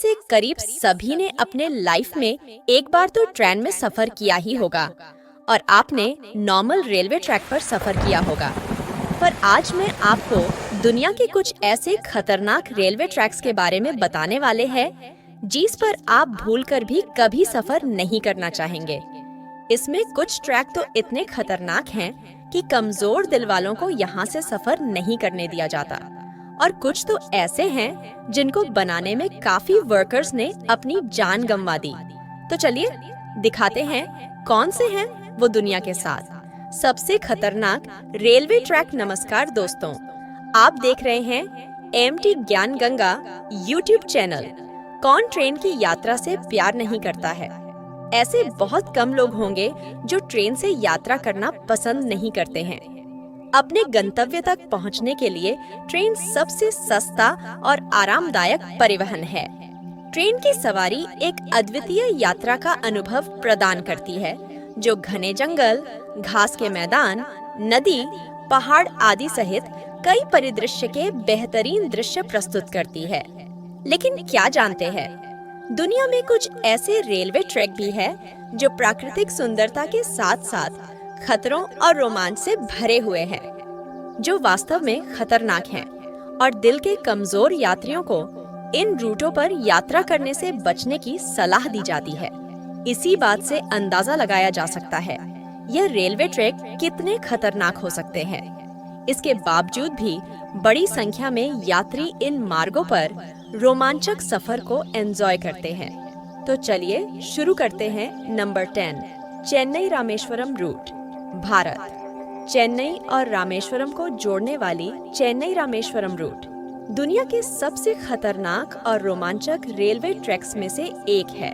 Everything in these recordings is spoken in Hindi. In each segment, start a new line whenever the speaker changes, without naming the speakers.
से करीब सभी ने अपने लाइफ में एक बार तो ट्रेन में सफर किया ही होगा और आपने नॉर्मल रेलवे ट्रैक पर सफर किया होगा। पर आज मैं आपको दुनिया के कुछ ऐसे खतरनाक रेलवे ट्रैक्स के बारे में बताने वाले हैं जिस पर आप भूलकर भी कभी सफर नहीं करना चाहेंगे। इसमें कुछ ट्रैक तो इतने खतरनाक हैं कि कमजोर दिल वालों को यहाँ से सफर नहीं करने दिया जाता, और कुछ तो ऐसे हैं जिनको बनाने में काफी वर्कर्स ने अपनी जान गंवा दी। तो चलिए दिखाते हैं कौन से हैं वो दुनिया के साथ सबसे खतरनाक रेलवे ट्रैक। नमस्कार दोस्तों, आप देख रहे हैं एमटी ज्ञान गंगा यूट्यूब चैनल। कौन ट्रेन की यात्रा से प्यार नहीं करता है? ऐसे बहुत कम लोग होंगे जो ट्रेन से यात्रा करना पसंद नहीं करते हैं। अपने गंतव्य तक पहुंचने के लिए ट्रेन सबसे सस्ता और आरामदायक परिवहन है। ट्रेन की सवारी एक अद्वितीय यात्रा का अनुभव प्रदान करती है, जो घने जंगल, घास के मैदान, नदी, पहाड़ आदि सहित कई परिदृश्य के बेहतरीन दृश्य प्रस्तुत करती है। लेकिन क्या जानते हैं, दुनिया में कुछ ऐसे रेलवे ट्रैक भी है जो प्राकृतिक सुंदरता के साथ साथ खतरों और रोमांच से भरे हुए हैं, जो वास्तव में खतरनाक हैं और दिल के कमजोर यात्रियों को इन रूटों पर यात्रा करने से बचने की सलाह दी जाती है। इसी बात से अंदाजा लगाया जा सकता है यह रेलवे ट्रैक कितने खतरनाक हो सकते हैं। इसके बावजूद भी बड़ी संख्या में यात्री इन मार्गों पर रोमांचक सफर को एंजॉय करते हैं। तो चलिए शुरू करते हैं। Number 10, Chennai Rameswaram route. भारत, चेन्नई और रामेश्वरम को जोड़ने वाली चेन्नई रामेश्वरम रूट दुनिया के सबसे खतरनाक और रोमांचक रेलवे ट्रैक्स में से एक है।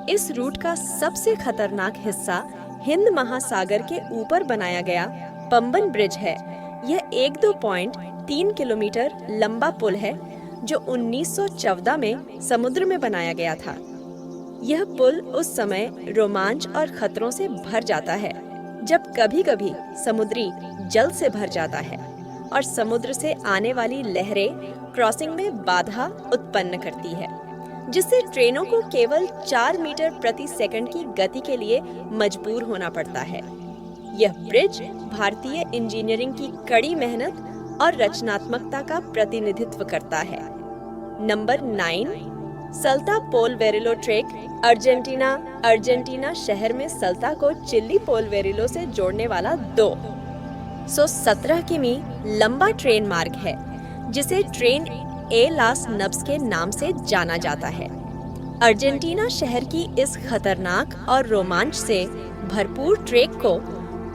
इस रूट का सबसे खतरनाक हिस्सा हिंद महासागर के ऊपर बनाया गया पंबन ब्रिज है। यह 1.3 किलोमीटर लंबा पुल है जो 1914 में समुद्र में बनाया गया था। यह पुल उस समय रोमांच और खतरों से भर जाता है जब कभी-कभी समुद्री जल से भर जाता है और समुद्र से आने वाली लहरें क्रॉसिंग में बाधा उत्पन्न करती है, जिससे ट्रेनों को केवल 4 मीटर प्रति सेकंड की गति के लिए मजबूर होना पड़ता है। यह ब्रिज भारतीय इंजीनियरिंग की कड़ी मेहनत और रचनात्मकता का प्रतिनिधित्व करता है। Number 9, Salta Polvorilla track. Argentina शहर में सल्ता को चिली पोलवेरिलो से जोड़ने वाला 217 किमी लंबा ट्रेन मार्ग है, जिसे ट्रेन ए लास नब्स के नाम से जाना जाता है। अर्जेंटीना शहर की इस खतरनाक और रोमांच से भरपूर ट्रैक को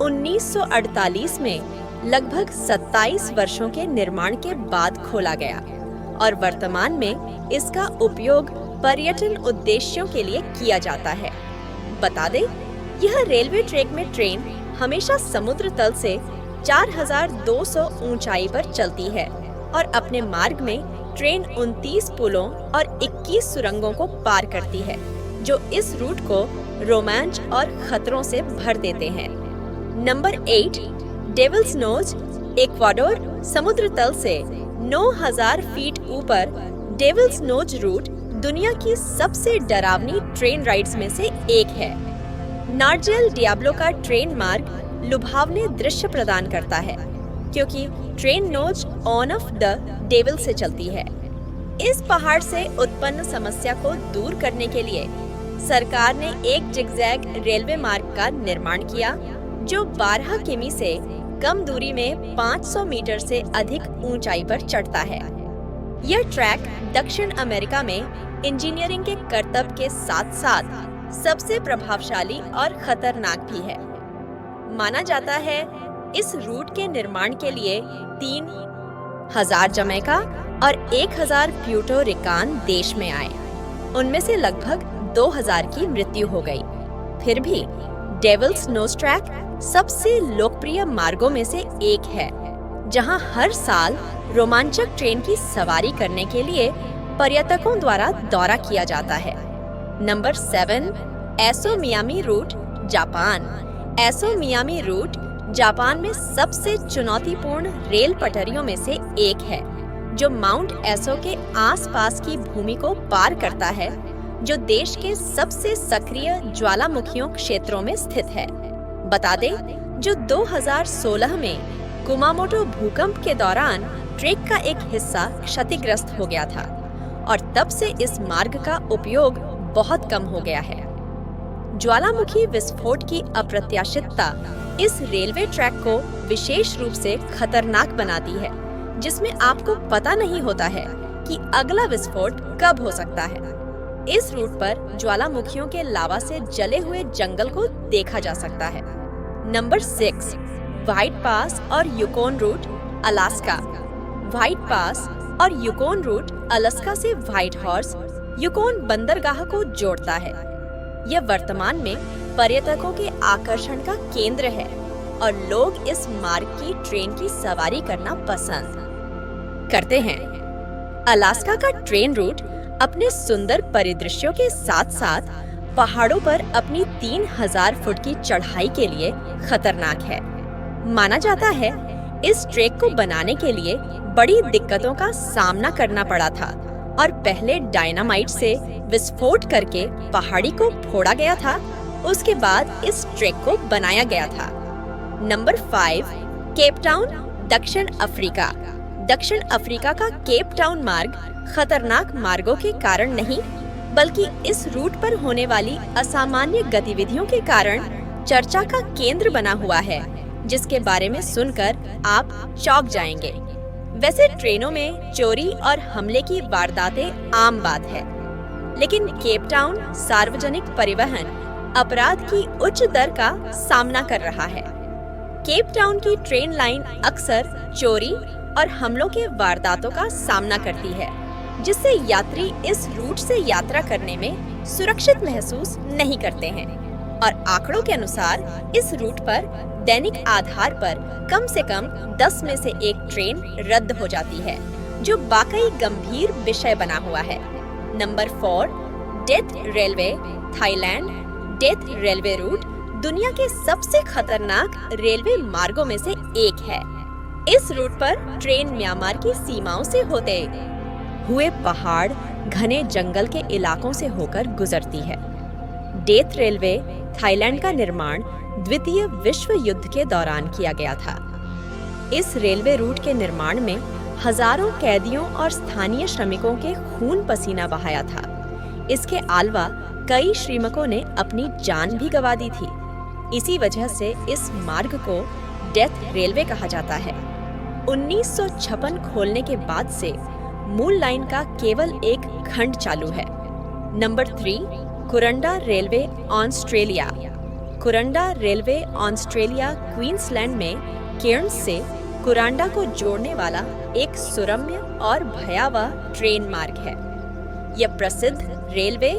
1948 में लगभग 27 वर्षों के निर्माण के बाद खोला गया और वर्तमान में इसका उपयोग पर्यटन उद्देश्यों के लिए किया जाता है। बता दें, यह रेलवे ट्रैक में ट्रेन हमेशा समुद्र तल से 4200 ऊंचाई पर चलती है और अपने मार्ग में ट्रेन 29 पुलों और 21 सुरंगों को पार करती है, जो इस रूट को रोमांच और खतरों से भर देते हैं। Number 8, devil's nose, Ecuador. समुद्र तल से 9000 फीट ऊपर डेविल्स नोज रूट दुनिया की सबसे डरावनी ट्रेन राइड्स में से एक है। नार्जेल डियाब्लो का ट्रेन मार्ग लुभावने दृश्य प्रदान करता है क्योंकि train nose on off the devil से चलती है। इस पहाड़ से उत्पन्न समस्या को दूर करने के लिए सरकार ने एक जिगजैग रेलवे मार्ग का निर्माण किया, जो 12 किमी से कम दूरी में 500 मीटर से अधिक ऊंचाई पर चढ़ता है। यह ट्रैक दक्षिण अमेरिका में इंजीनियरिंग के करतब के साथ साथ सबसे प्रभावशाली और खतरनाक भी है। माना जाता है इस रूट के निर्माण के लिए 3000 जमैका और 1000 प्यूर्टो रिकान देश में आए। उनमें से लगभग 2000 की मृत्यु हो गई। फिर भी डेविल्स नोज ट्रैक सबसे लोकप्रिय मार्गों में से एक है, जहां हर साल रोमांचक ट्रेन की सवारी करने के लिए पर्यटकों द्वारा दौरा किया जाता है। नंबर 7, एसो मियामी रूट, जापान। एसो मियामी रूट जापान में सबसे चुनौतीपूर्ण रेल पटरियों में से एक है, जो माउंट एसो के आसपास की भूमि को पार करता है, जो देश के सबसे सक्रिय ज्वालामुखियों क्षेत्रों में स्थित है। बता दें, जो 2016 में कुमामोटो भूकंप के दौरान ट्रेक का एक हिस्सा क्षतिग्रस्त हो गया था और तब से इस मार्ग का उपयोग बहुत कम हो गया है। ज्वालामुखी विस्फोट की अप्रत्याशितता इस रेलवे ट्रैक को विशेष रूप से खतरनाक बनाती है, जिसमें आपको पता नहीं होता है कि अगला विस्फोट कब हो सकता है। इस रूट पर ज्वालामुखियों के लावा से जले हुए जंगल को देखा जा सकता है। नंबर 6, व्हाइट पास और यूकोन रूट, अलास्का। व्हाइट पास और यूकोन रूट अलास्का से व्हाइट हॉर्स, यूकोन बंदरगाह को जोड़ता है। यह वर्तमान में पर्यटकों के आकर्षण का केंद्र है और लोग इस मार्ग की ट्रेन की सवारी करना पसंद करते हैं। अलास्का का ट्रेन रूट अपने सुंदर परिदृश्यों के साथ साथ पहाड़ों पर अपनी 3000 फुट की चढ़ाई के लिए खतरनाक है। माना जाता है इस ट्रैक को बनाने के लिए बड़ी दिक्कतों का सामना करना पड़ा था और पहले डायनामाइट से विस्फोट करके पहाड़ी को फोड़ा गया था, उसके बाद इस ट्रैक को बनाया गया था। नंबर 5, केप टाउन, दक्षिण अफ्रीका। दक्षिण अफ्रीका का केप टाउन मार्ग खतरनाक मार्गों के कारण नहीं, बल्कि इस रूट पर होने वाली असामान्य गतिविधियों के कारण चर्चा का केंद्र बना हुआ है, जिसके बारे में सुनकर आप चौंक जाएंगे। वैसे ट्रेनों में चोरी और हमले की वारदातें आम बात है, लेकिन केप टाउन सार्वजनिक परिवहन अपराध की उच्च दर का सामना कर रहा है। केप टाउन की ट्रेन लाइन अक्सर चोरी और हमलों के वारदातों का सामना करती है, जिससे यात्री इस रूट से यात्रा करने में सुरक्षित महसूस नहीं करते हैं और आंकड़ों के अनुसार इस रूट पर दैनिक आधार पर कम से कम 10 में से 1 ट्रेन रद्द हो जाती है, जो वाकई गंभीर विषय बना हुआ है। Number 4, death railway, Thailand. Death railway route दुनिया के सबसे खतरनाक रेलवे मार्गों में से एक है। इस रूट पर ट्रेन म्यांमार की सीमाओं से होते हुए पहाड़, घने जंगल के इलाकों से होकर गुजरती है। डेथ रेलवे थाईलैंड का निर्माण द्वितीय विश्व युद्ध के दौरान किया गया था। इस रेलवे रूट के निर्माण में हजारों कैदियों और स्थानीय श्रमिकों के खून पसीना बहाया था। इसके अलावा कई श्रमिकों ने अपनी जान भी गंवा दी थी। इसी वजह से इस मार्ग को डेथ रेलवे कहा जाता है। 1956 खोलने के बाद से मूल लाइन का केवल एक खंड चालू है। Number 3, Kuranda railway, Australia. Kuranda railway Australia Queensland में केयर्न्स से कुरांडा को जोड़ने वाला एक सुरम्य और भयावह ट्रेन मार्ग है। यह प्रसिद्ध रेलवे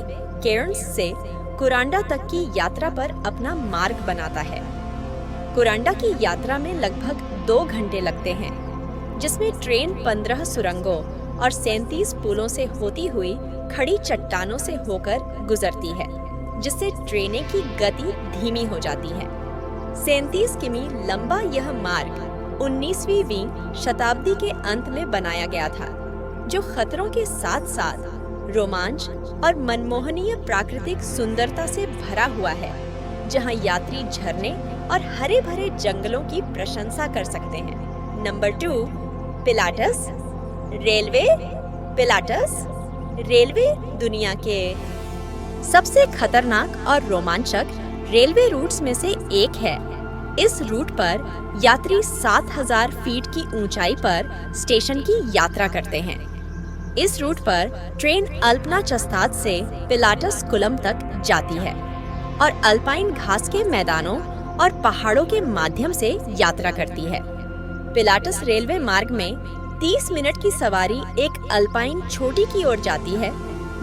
केयर्न्स से कुरांडा तक की यात्रा पर अपना मार्ग बनाता है। कुरांडा की यात्रा में लगभग 2 घंटे लगते हैं, जिसमें ट्रेन 15 सुरंगों और 37 पुलों से होती हुई खड़ी चट्टानों से होकर गुजरती है, जिससे ट्रेनें की गति धीमी हो जाती है। 37 किमी लंबा यह मार्ग 19वीं शताब्दी के अंत में बनाया गया था, जो खतरों के साथ साथ रोमांच और मनमोहनीय प्राकृतिक सुंदरता से भरा हुआ है, जहां यात्री झरने और हरे भरे जंगलों की प्रशंसा कर सकते हैं। Number 2, Pilatus railway. Pilatus railway दुनिया के सबसे खतरनाक और रोमांचक रेलवे रूट्स में से एक है। इस रूट पर यात्री 7000 फीट की ऊंचाई पर स्टेशन की यात्रा करते हैं। इस रूट पर ट्रेन अल्पनाचस्ताद से पिलाटस कुलम तक जाती है और अल्पाइन घास के मैदानों और पहाड़ों के माध्यम से यात्रा करती है। पिलाटस रेलवे मार्ग में 30 मिनट की सवारी एक अल्पाइन चोटी की ओर जाती है,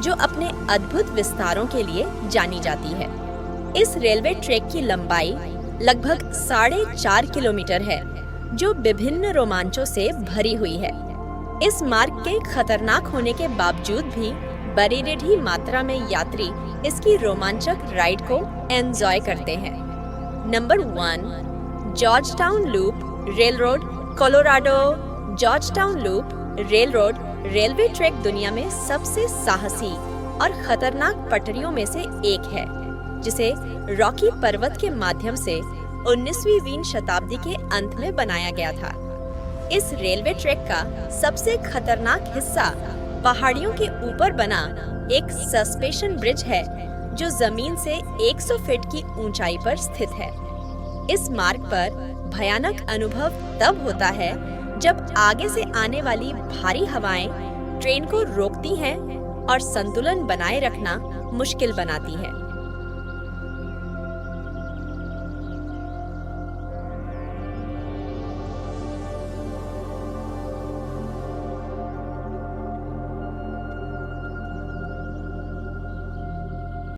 जो अपने अद्भुत विस्तारों के लिए जानी जाती है। इस रेलवे ट्रैक की लंबाई लगभग 4.5 किलोमीटर है, जो विभिन्न रोमांचों से भरी हुई है। इस मार्ग के खतरनाक होने के बावजूद भी बड़ी रीढ़ी मात्रा में यात्री इसकी रोमांचक राइड को एंजॉय करते हैं। Number 1, George town loop railroad, Colorado. George town loop rail road railway track दुनिया में सबसे साहसी और खतरनाक पटरियों में से एक है, जिसे रॉकी पर्वत के माध्यम से 19वीं शताब्दी के अंत में बनाया गया था। इस रेलवे ट्रैक का सबसे खतरनाक हिस्सा पहाड़ियों के ऊपर बना एक सस्पेंशन ब्रिज है, जो जमीन से 100 फीट की ऊंचाई पर स्थित है। इस मार्ग पर भयानक अनुभव तब होता है जब आगे से आने वाली भारी हवाएं ट्रेन को रोकती हैं और संतुलन बनाए रखना मुश्किल बनाती है।